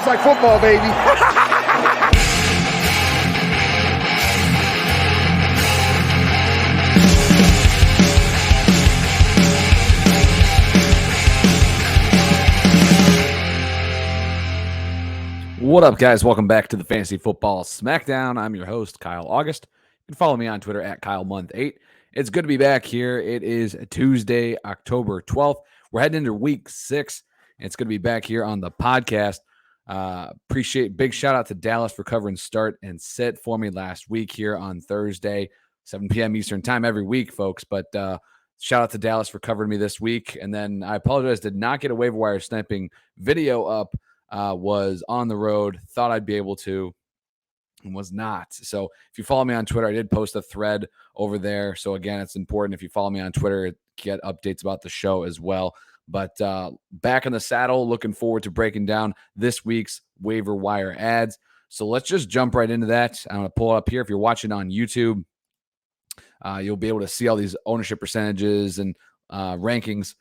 smells like football, baby. What up, guys? Welcome back to the Fantasy Football Smackdown. I'm your host, Kyle August. You can follow me on Twitter at KyleMonth8. It's good to be back here. It is Tuesday, October 12th. We're heading into week 6. It's good to be back here on the podcast. Appreciate big shout out to Dallas for covering start and sit for me last week here on Thursday, 7 p.m. Eastern time every week, folks. But shout out to Dallas for covering me this week. And then I apologize, did not get a waiver wire sniping video up. Was on the road, thought I'd be able to, and was not. So if you follow me on Twitter, I did post a thread over there. So again, it's important if you follow me on Twitter, get updates about the show as well. But back in the saddle, looking forward to breaking down this week's waiver wire ads. So let's just jump right into that. I'm going to pull it up here. If you're watching on YouTube, you'll be able to see all these ownership percentages and rankings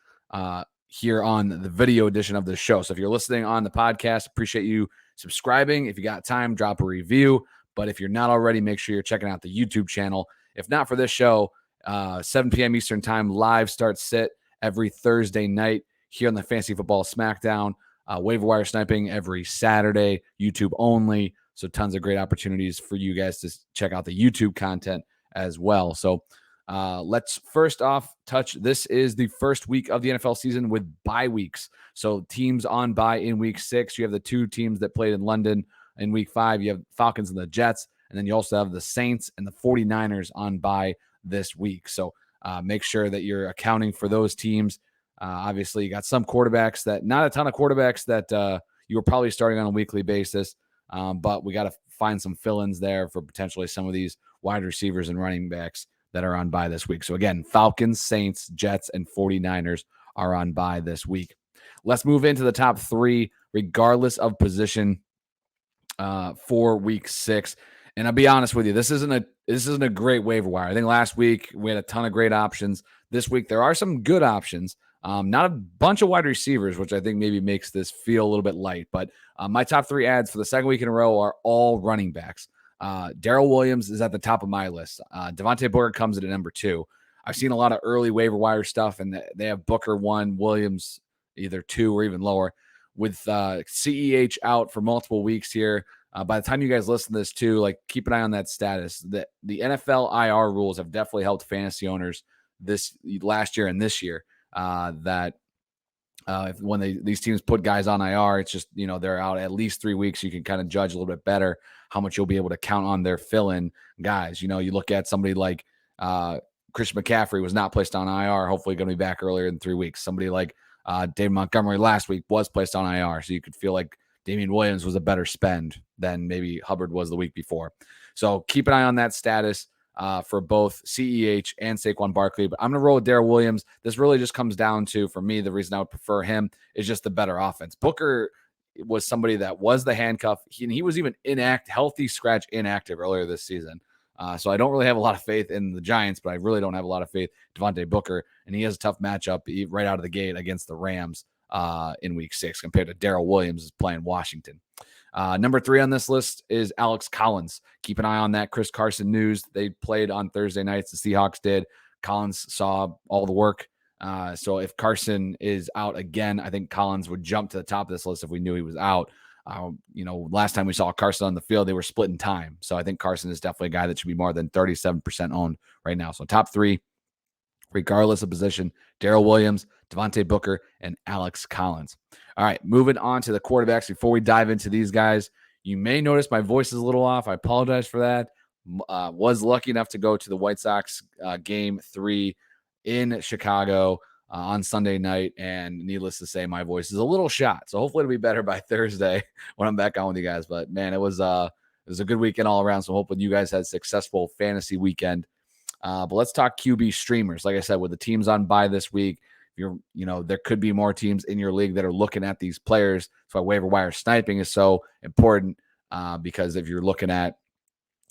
here on the video edition of the show. So if you're listening on the podcast, appreciate you subscribing. If you got time, drop a review. But if you're not already, make sure you're checking out the YouTube channel. If not for this show, 7 p.m. Eastern time, live start sit every Thursday night here on the Fantasy Football Smackdown. Waiver wire sniping every Saturday, YouTube only. So tons of great opportunities for you guys to check out the YouTube content as well. So let's first off touch. This is the first week of the NFL season with bye weeks. So teams on bye in week 6. You have the 2 teams that played in London in week 5. You have Falcons and the Jets. And then you also have the Saints and the 49ers on bye this week. So make sure that you're accounting for those teams. Obviously, you got some quarterbacks not a ton of quarterbacks that you were probably starting on a weekly basis. But we got to find some fill-ins there for potentially some of these wide receivers and running backs that are on bye this week. So again, Falcons, Saints, Jets, and 49ers are on bye this week. Let's move into the top 3, regardless of position, for week 6. And I'll be honest with you, this isn't a great waiver wire. I think last week we had a ton of great options. This week there are some good options. Not a bunch of wide receivers, which I think maybe makes this feel a little bit light. But my top 3 ads for the second week in a row are all running backs. Daryl Williams is at the top of my list. Devontae Booker comes in at number 2. I've seen a lot of early waiver wire stuff, and they have Booker 1, Williams either 2 or even lower. With CEH out for multiple weeks here, by the time you guys listen to this too, like keep an eye on that status. The NFL IR rules have definitely helped fantasy owners this last year and this year. When these teams put guys on IR, it's just, they're out at least 3 weeks. You can kind of judge a little bit better how much you'll be able to count on their fill-in guys. You look at somebody like Christian McCaffrey was not placed on IR, hopefully going to be back earlier in 3 weeks. Somebody like David Montgomery last week was placed on IR, so you could feel like Damian Williams was a better spend than maybe Hubbard was the week before. So keep an eye on that status for both CEH and Saquon Barkley. But I'm going to roll with Daryl Williams. This really just comes down to, for me, the reason I would prefer him is just the better offense. Booker was somebody that was the handcuff. He was even healthy scratch inactive earlier this season. So I don't really have a lot of faith in the Giants, but I really don't have a lot of faith in Devontae Booker. And he has a tough matchup right out of the gate against the Rams in week 6 compared to Daryl Williams playing Washington. Number 3 on this list is Alex Collins. Keep an eye on that Chris Carson news. They played on Thursday nights. The Seahawks did. Collins saw all the work. So if Carson is out again, I think Collins would jump to the top of this list if we knew he was out. Last time we saw Carson on the field, they were splitting time. So I think Carson is definitely a guy that should be more than 37% owned right now. So top 3, regardless of position, Daryl Williams, Devontae Booker, and Alex Collins. All right, moving on to the quarterbacks. Before we dive into these guys, you may notice my voice is a little off. I apologize for that. Was lucky enough to go to the White Sox game 3 in Chicago on Sunday night, and needless to say, my voice is a little shot. So hopefully it'll be better by Thursday when I'm back on with you guys. But man, it was a good weekend all around. So hoping you guys had a successful fantasy weekend. But let's talk QB streamers. Like I said, with the teams on bye this week, there could be more teams in your league that are looking at these players. That's why waiver wire sniping is so important. Because if you're looking at,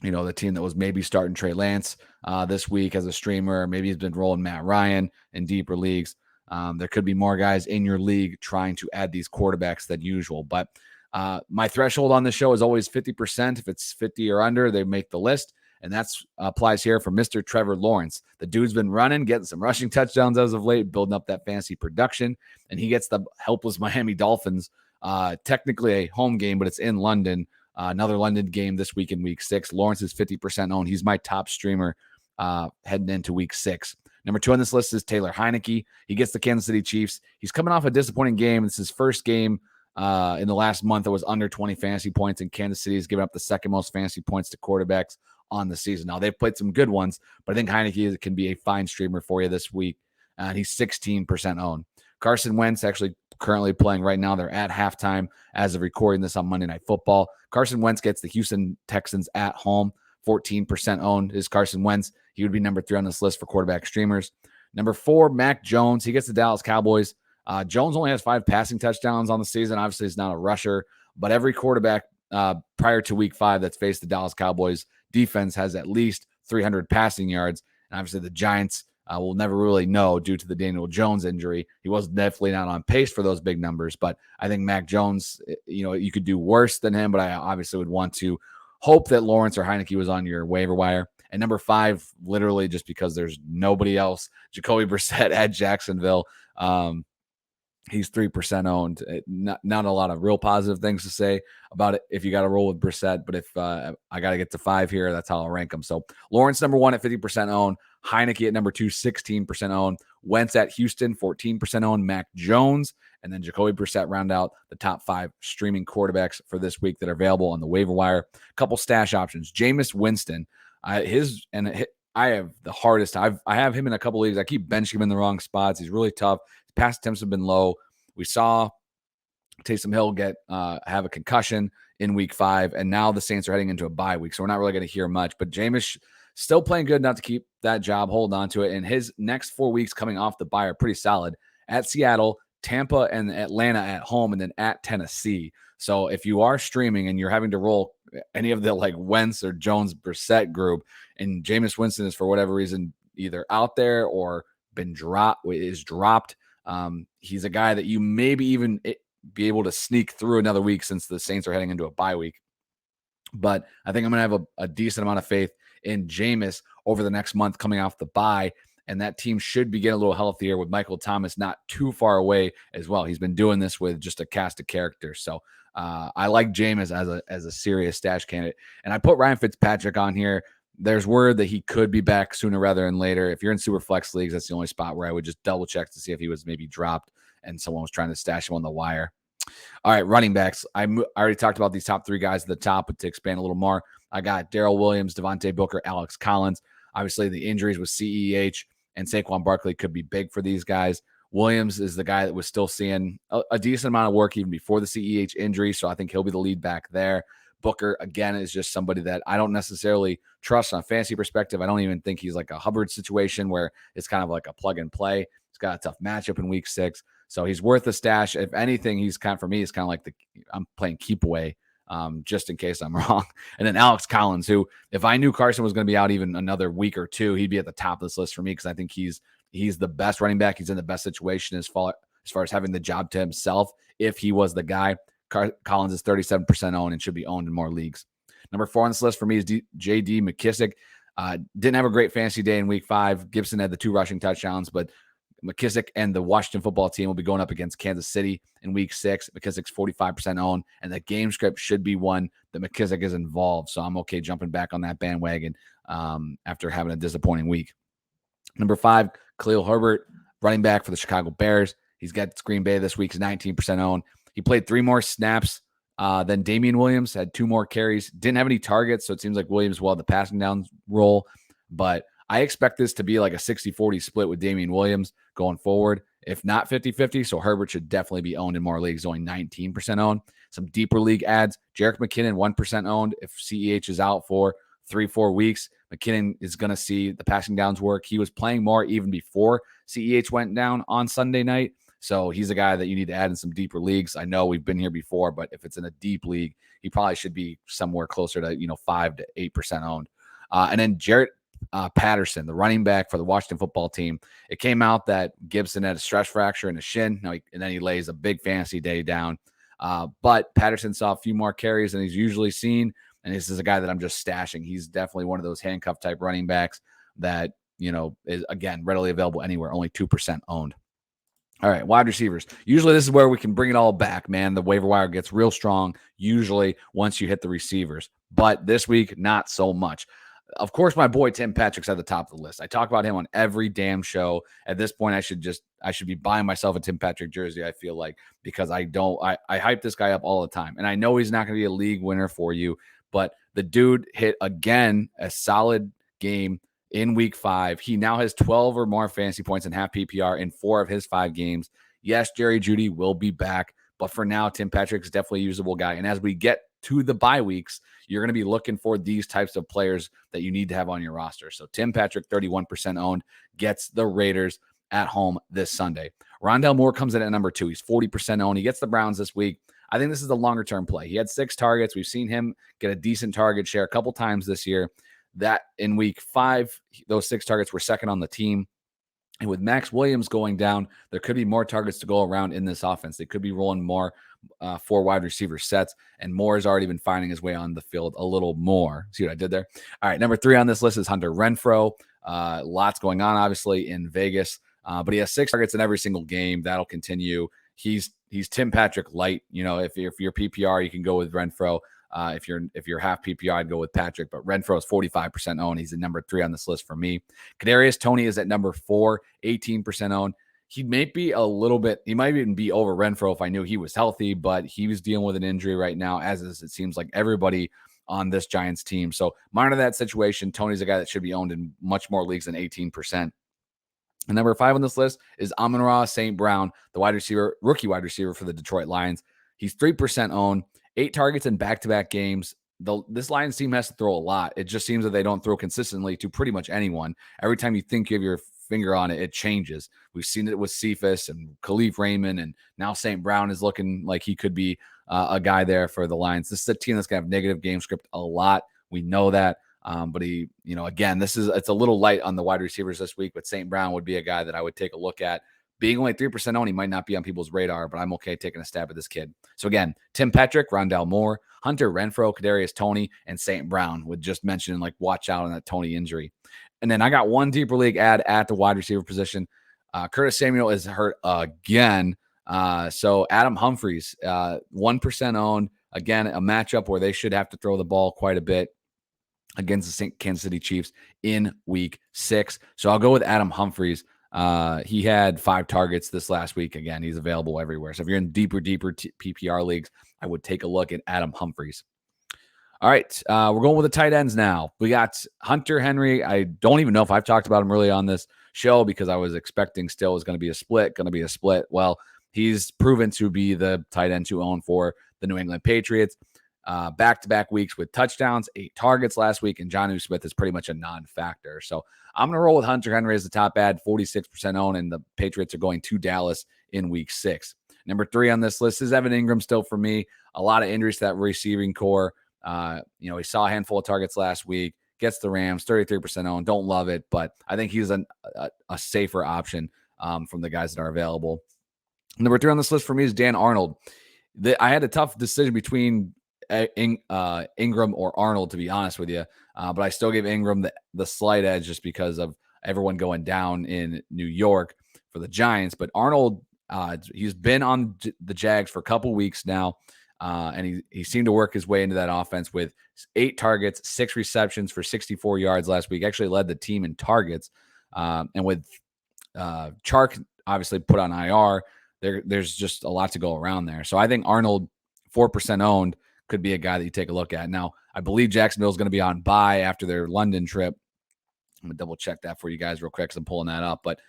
the team that was maybe starting Trey Lance this week as a streamer, maybe he's been rolling Matt Ryan in deeper leagues. There could be more guys in your league trying to add these quarterbacks than usual. But My threshold on this show is always 50%. If it's 50 or under, they make the list. And that applies here for Mr. Trevor Lawrence. The dude's been running, getting some rushing touchdowns as of late, building up that fantasy production. And he gets the helpless Miami Dolphins, technically a home game, but it's in London. Another London game this week in week 6. Lawrence is 50% owned. He's my top streamer heading into week 6. Number 2 on this list is Taylor Heineke. He gets the Kansas City Chiefs. He's coming off a disappointing game. It's his first game in the last month that was under 20 fantasy points, and Kansas City has given up the second most fantasy points to quarterbacks on the season. Now, they've played some good ones, but I think Heineke can be a fine streamer for you this week, and he's 16% owned. Carson Wentz actually currently playing right now. They're at halftime as of recording this on Monday Night Football. Carson Wentz gets the Houston Texans at home. 14% owned is Carson Wentz. He would be number 3 on this list for quarterback streamers. Number 4, Mack Jones. He gets the Dallas Cowboys. Jones only has 5 passing touchdowns on the season. Obviously, he's not a rusher, but every quarterback prior to week 5 that's faced the Dallas Cowboys defense has at least 300 passing yards. And obviously, the Giants will never really know due to the Daniel Jones injury. He was definitely not on pace for those big numbers, but I think Mack Jones, you could do worse than him, but I obviously would want to hope that Lawrence or Heineke was on your waiver wire. And number 5, literally just because there's nobody else, Jacoby Brissett at Jacksonville. He's 3% owned. Not a lot of real positive things to say about it if you got to roll with Brissett, but if I got to get to 5 here, that's how I'll rank them. So Lawrence, number 1 at 50% owned. Heineke at number 2, 16% owned. Wentz at Houston, 14% owned. Mack Jones, and then Jacoby Brissett round out the top 5 streaming quarterbacks for this week that are available on the waiver wire. A couple stash options. Jameis Winston, I have the hardest. I have him in a couple leagues. I keep benching him in the wrong spots. He's really tough. His pass attempts have been low. We saw Taysom Hill have a concussion in week 5, and now the Saints are heading into a bye week, so we're not really going to hear much. But Jameis still playing good enough to keep that job, hold on to it. And his next 4 weeks coming off the bye are pretty solid. At Seattle, Tampa, and Atlanta at home, and then at Tennessee. So if you are streaming and you're having to roll any of the like Wentz or Jones Brissett group, and Jameis Winston is for whatever reason either out there or is dropped, he's a guy that you maybe even be able to sneak through another week since the Saints are heading into a bye week. But I think I'm going to have a decent amount of faith in Jameis over the next month coming off the bye. And that team should be getting a little healthier with Michael Thomas not too far away as well. He's been doing this with just a cast of characters. So I like Jameis as a serious stash candidate. And I put Ryan Fitzpatrick on here. There's word that he could be back sooner rather than later. If you're in super flex leagues, that's the only spot where I would just double check to see if he was maybe dropped and someone was trying to stash him on the wire. All right, running backs. I already talked about these top 3 guys at the top, but to expand a little more, I got Daryl Williams, Devontae Booker, Alex Collins. Obviously, the injuries with CEH and Saquon Barkley could be big for these guys. Williams is the guy that was still seeing a decent amount of work even before the CEH injury, so I think he'll be the lead back there. Booker, again, is just somebody that I don't necessarily trust on a fantasy perspective. I don't even think he's like a Hubbard situation where it's kind of like a plug and play. He's got a tough matchup in week 6, so he's worth a stash. If anything, he's kind of, for me, it's kind of like I'm playing keep away just in case I'm wrong. And then Alex Collins, who, if I knew Carson was going to be out even another week or 2, he'd be at the top of this list for me because I think he's the best running back. He's in the best situation as far as having the job to himself if he was the guy. Collins is 37% owned and should be owned in more leagues. Number 4 on this list for me is J.D. McKissick. Didn't have a great fantasy day in week 5. Gibson had the 2 rushing touchdowns, but McKissick and the Washington football team will be going up against Kansas City in week 6. McKissick's 45% owned, and the game script should be one that McKissick is involved. So I'm okay jumping back on that bandwagon after having a disappointing week. Number 5, Khalil Herbert, running back for the Chicago Bears. He's got Green Bay this week. He's 19% owned. He played 3 more snaps than Damian Williams, had 2 more carries. Didn't have any targets, so it seems like Williams will have the passing down role. But I expect this to be like a 60-40 split with Damian Williams going forward, if not 50-50. So Herbert should definitely be owned in more leagues, only 19% owned. Some deeper league ads. Jerick McKinnon, 1% owned. If CEH is out for 3-4 weeks, McKinnon is going to see the passing downs work. He was playing more even before CEH went down on Sunday night. So he's a guy that you need to add in some deeper leagues. I know we've been here before, but if it's in a deep league, he probably should be somewhere closer to 5 to 8% owned. And then Jarrett Patterson, the running back for the Washington football team. It came out that Gibson had a stress fracture in his shin, and then he lays a big fantasy day down. But Patterson saw a few more carries than he's usually seen. And this is a guy that I'm just stashing. He's definitely one of those handcuff type running backs that, is, again, readily available anywhere, only 2% owned. All right, wide receivers. Usually this is where we can bring it all back, man. The waiver wire gets real strong usually once you hit the receivers. But this week, not so much. Of course, my boy Tim Patrick's at the top of the list. I talk about him on every damn show. At this point, I should be buying myself a Tim Patrick jersey, I feel like, because I hype this guy up all the time. And I know he's not going to be a league winner for you, but the dude hit, again, a solid game in week 5. He now has 12 or more fantasy points and half PPR in 4 of his 5 games. Yes, Jerry Jeudy will be back, but for now, Tim Patrick's definitely a usable guy. And as we get to the bye weeks, you're going to be looking for these types of players that you need to have on your roster. So Tim Patrick, 31% owned, gets the Raiders at home this Sunday. Rondelle Moore comes in at number 2. He's 40% owned. He gets the Browns this week. I think this is a longer-term play. He had 6 targets. We've seen him get a decent target share a couple times this year. That in week 5, those 6 targets were second on the team. And with Max Williams going down, there could be more targets to go around in this offense. They could be rolling more 4 wide receiver sets, and Moore has already been finding his way on the field a little more. See what I did there? All right, number 3 on this list is Hunter Renfro. Lots going on, obviously, in Vegas, but he has 6 targets in every single game. That'll continue. He's Tim Patrick light. If you're PPR, you can go with Renfro. If you're half PPR, I'd go with Patrick, but Renfro is 45% owned. He's at number 3 on this list for me. Cadarius Tony is at number 4, 18% owned. He might even be over Renfro if I knew he was healthy, but he was dealing with an injury right now, as is, it seems like, everybody on this Giants team. So monitor that situation. Tony's a guy that should be owned in much more leagues than 18%. And number 5 on this list is Amonrah St. Brown, the rookie wide receiver for the Detroit Lions. He's 3% owned, 8 targets in back-to-back games. This Lions team has to throw a lot. It just seems that they don't throw consistently to pretty much anyone. Every time you think you have your finger on it, it changes. We've seen it with Cephas and Khalif Raymond, and now St. Brown is looking like he could be a guy there for the Lions. This is a team that's going to have negative game script a lot. We know that. But he, again, it's a little light on the wide receivers this week, but St. Brown would be a guy that I would take a look at. Being only 3% owned, he might not be on people's radar, but I'm okay taking a stab at this kid. So again, Tim Patrick, Rondelle Moore, Hunter Renfro, Cadarius Tony, and St. Brown, with just mentioning, watch out on that Tony injury. And then I got one deeper league ad at the wide receiver position. Curtis Samuel is hurt again. So Adam Humphries, 1% owned. Again, a matchup where they should have to throw the ball quite a bit against the Kansas City Chiefs in week 6. So I'll go with Adam Humphries. He had 5 targets this last week. Again, he's available everywhere. So if you're in deeper PPR leagues, I would take a look at Adam Humphries. All right, we're going with the tight ends now. We got Hunter Henry. I don't even know if I've talked about him really on this show because I was expecting still was going to be a split. Well, he's proven to be the tight end to own for the New England Patriots. Back-to-back weeks with touchdowns, 8 targets last week, and Jonnu Smith is pretty much a non-factor. So I'm going to roll with Hunter Henry as the top ad, 46% owned, and the Patriots are going to Dallas in week 6. Number 3 on this list is Evan Ingram still for me. A lot of injuries to that receiving core. He saw a handful of targets last week, gets the Rams, 33% owned. Don't love it, but I think he's a safer option from the guys that are available. Number 3 on this list for me is Dan Arnold. I had a tough decision between Ingram or Arnold, to be honest with you, but I still gave Ingram the slight edge just because of everyone going down in New York for the Giants. But Arnold, he's been on the Jags for a couple weeks now, and he seemed to work his way into that offense with 8 targets, 6 receptions for 64 yards last week. Actually led the team in targets, and with Chark obviously put on IR, there's just a lot to go around there. So I think Arnold, 4% owned, could be a guy that you take a look at. Now, I believe Jacksonville is going to be on bye after their London trip. I'm going to double check that for you guys real quick because I'm pulling that up. But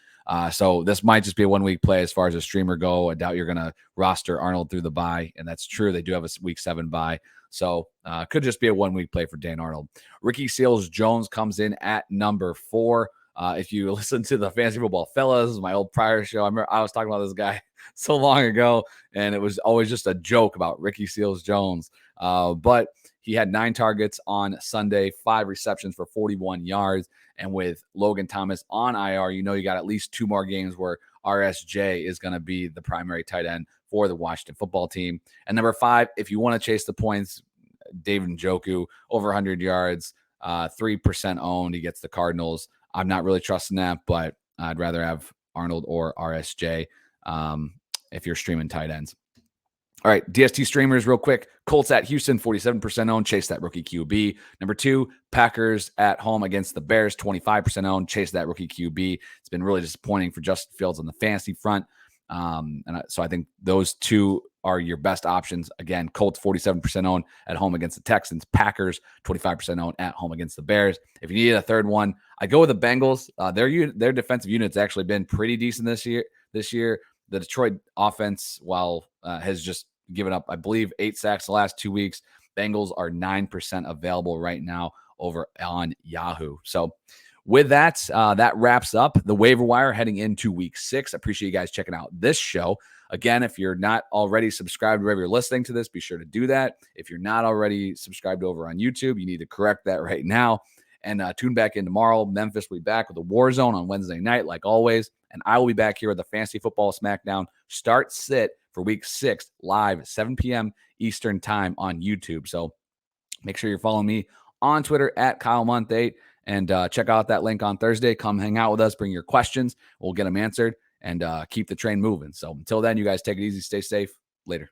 so this might just be a 1-week play as far as a streamer go. I doubt you're going to roster Arnold through the bye, and that's true. They do have a week 7 bye. So could just be a 1-week play for Dan Arnold. Ricky Seals-Jones comes in at number 4. If you listen to the Fantasy Football Fellas, my old prior show, I remember I was talking about this guy so long ago, and it was always just a joke about Ricky Seals-Jones. But he had 9 targets on Sunday, 5 receptions for 41 yards. And with Logan Thomas on IR, you got at least 2 more games where RSJ is going to be the primary tight end for the Washington football team. And number 5, if you want to chase the points, David Njoku, over 100 yards, 3% owned. He gets the Cardinals. I'm not really trusting that, but I'd rather have Arnold or RSJ if you're streaming tight ends. All right, DST streamers real quick. Colts at Houston, 47% owned. Chase that rookie QB. Number 2, Packers at home against the Bears, 25% owned. Chase that rookie QB. It's been really disappointing for Justin Fields on the fantasy front. So I think those 2 are your best options. Again, Colts 47% owned at home against the Texans. Packers 25% owned at home against the Bears. If you need a third one, I go with the Bengals. Their defensive unit's actually been pretty decent this year. The Detroit offense, while has just given up, I believe, 8 sacks the last 2 weeks. Bengals are 9% available right now over on Yahoo. So with that, that wraps up the waiver wire heading into week 6. I appreciate you guys checking out this show. Again, if you're not already subscribed wherever you're listening to this, be sure to do that. If you're not already subscribed over on YouTube, you need to correct that right now. And tune back in tomorrow. Memphis will be back with a War Zone on Wednesday night, like always. And I will be back here with the Fantasy Football Smackdown Start Sit for week 6, live 7 p.m. Eastern time on YouTube. So make sure you're following me on Twitter at KyleMonth8. And check out that link on Thursday. Come hang out with us. Bring your questions. We'll get them answered and keep the train moving. So until then, you guys take it easy. Stay safe. Later.